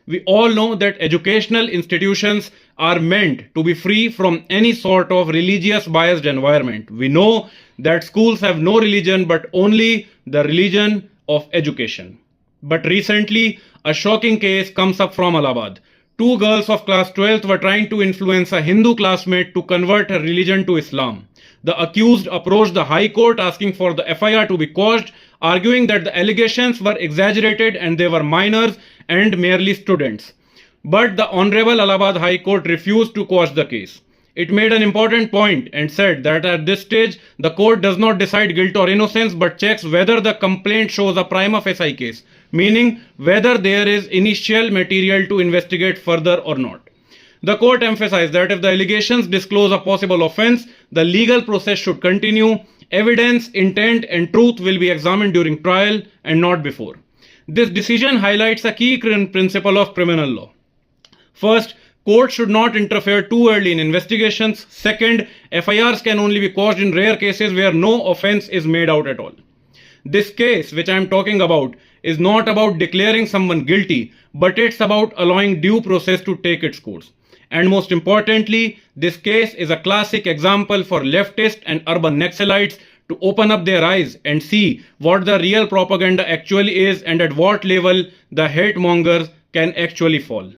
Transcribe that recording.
We all know that educational institutions are meant to be free from any sort of religious biased environment. We know that schools have no religion but only the religion of education. But recently, a shocking case comes up from Allahabad. Two girls of class 12th were trying to influence a Hindu classmate to convert her religion to Islam. The accused approached the High Court asking for the FIR to be quashed, arguing that the allegations were exaggerated and they were minors and merely students. But the Honorable Allahabad High Court refused to quash the case. It made an important point and said that at this stage, the court does not decide guilt or innocence but checks whether the complaint shows a prima facie case, meaning whether there is initial material to investigate further or not. The court emphasized that if the allegations disclose a possible offense, the legal process should continue. Evidence, intent, and truth will be examined during trial and not before. This decision highlights a key principle of criminal law. First, courts should not interfere too early in investigations. Second, FIRs can only be quashed in rare cases where no offense is made out at all. This case, which I am talking about, is not about declaring someone guilty, but it's about allowing due process to take its course. And most importantly, this case is a classic example for leftist and urban Naxalites to open up their eyes and see what the real propaganda actually is and at what level the hate mongers can actually fall.